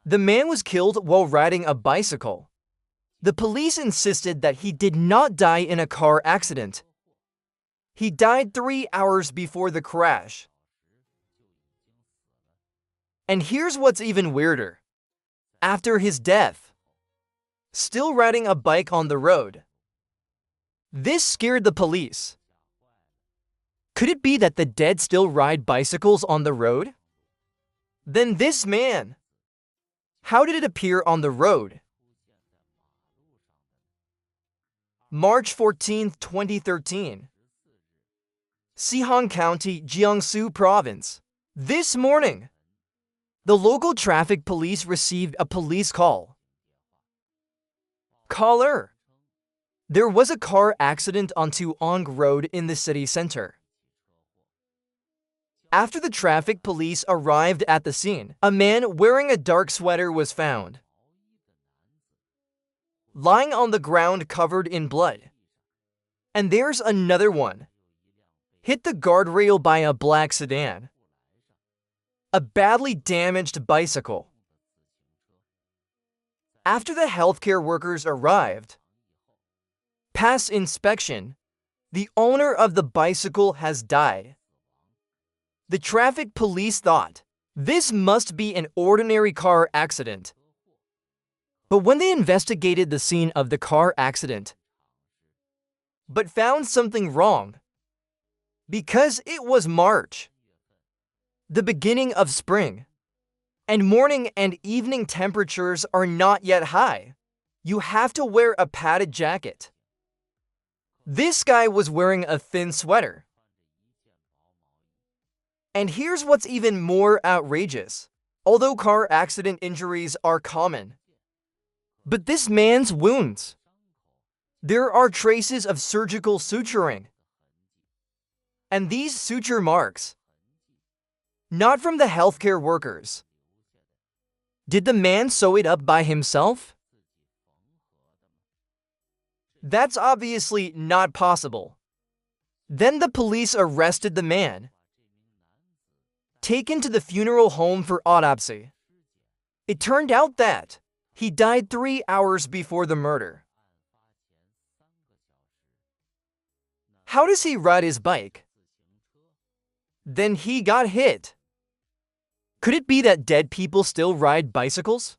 The man was killed while riding a bicycle. The police insisted that he did not die in a car accident. He died 3 hours before the crash. And here's what's even weirder. After his death, still riding a bike on the road. This scared the police. Could it be that the dead still ride bicycles on the road? Then this man, how did it appear on the road? March 14, 2013. Sihan County, Jiangsu Province. This morning, the local traffic police received a police call. Caller: there was a car accident on Tuong Road in the city center. After the traffic police arrived at the scene, a man wearing a dark sweater was found, lying on the ground covered in blood. And there's another one, hit the guardrail by a black sedan. A badly damaged bicycle. After the healthcare workers arrived, past inspection, the owner of the bicycle has died. The traffic police thought this must be an ordinary car accident. But when they investigated the scene of the car accident, but found something wrong, because it was March, the beginning of spring, and morning and evening temperatures are not yet high. You have to wear a padded jacket. This guy was wearing a thin sweater. And here's what's even more outrageous. Although car accident injuries are common, but this man's wounds, there are traces of surgical suturing. And these suture marks, not from the healthcare workers. Did the man sew it up by himself? That's obviously not possible. Then the police arrested the man, taken to the funeral home for autopsy. It turned out that he died 3 hours before the murder. How does he ride his bike? Then he got hit. Could it be that dead people still ride bicycles?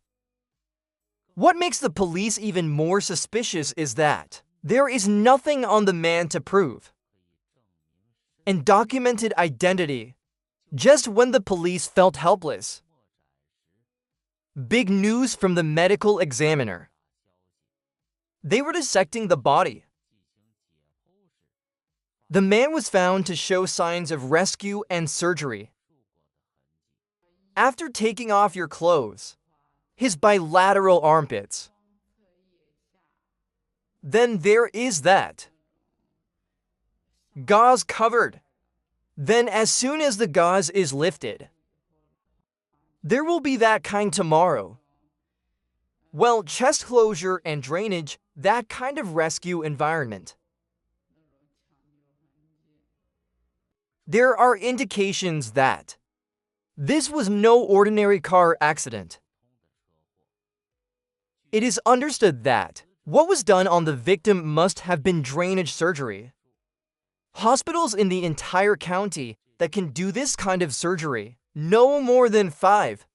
What makes the police even more suspicious is that there is nothing on the man to prove and documented identity just when the police felt helpless. Big news from the medical examiner. They were dissecting the body. The man was found to show signs of rescue and surgery. After taking off your clothes, his bilateral armpits, then there is that gauze covered. Then as soon as the gauze is lifted, there will be that kind tomorrow. Well, chest closure and drainage, that kind of rescue environment. There are indications that this was no ordinary car accident. It is understood that what was done on the victim must have been drainage surgery. Hospitals in the entire county that can do this kind of surgery, no more than 5.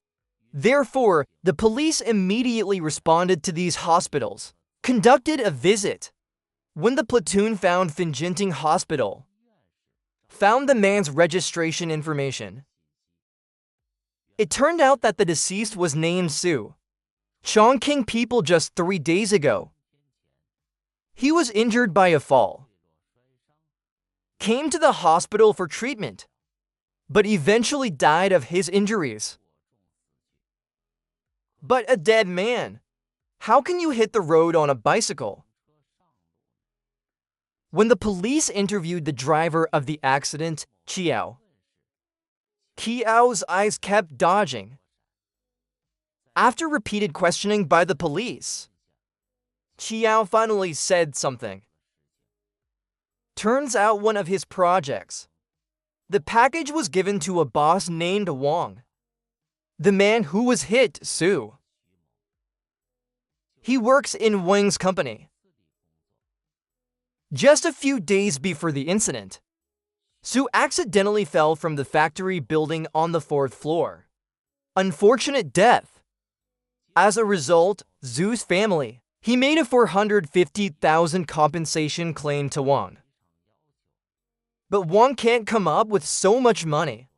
Therefore, the police immediately responded to these hospitals, conducted a visit. When the platoon found Finjinting Hospital, found the man's registration information. It turned out that the deceased was named Su, Chongqing people just 3 days ago. He was injured by a fall, came to the hospital for treatment, but eventually died of his injuries. But a dead man, how can you hit the road on a bicycle? When the police interviewed the driver of the accident, Qiao's eyes kept dodging. After repeated questioning by the police, Qiao finally said something. Turns out one of his projects. The package was given to a boss named Wang. The man who was hit, Su, He works in Wang's company. Just a few days before the incident, Su accidentally fell from the factory building on the 4th floor. Unfortunate death. As a result, Zhu's family, he made a 450,000 compensation claim to Wang. But Wang can't come up with so much money.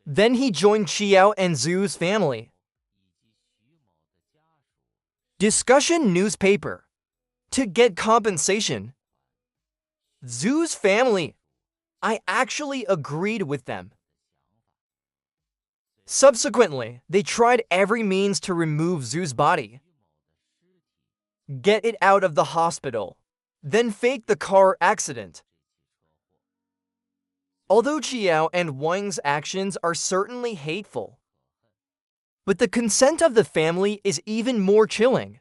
Then he joined Qiao and Zhu's family. Discussion newspaper. To get compensation. Zhu's family. I actually agreed with them. Subsequently, they tried every means to remove Zhu's body, get it out of the hospital, then fake the car accident. Although Qiao and Wang's actions are certainly hateful, but the consent of the family is even more chilling.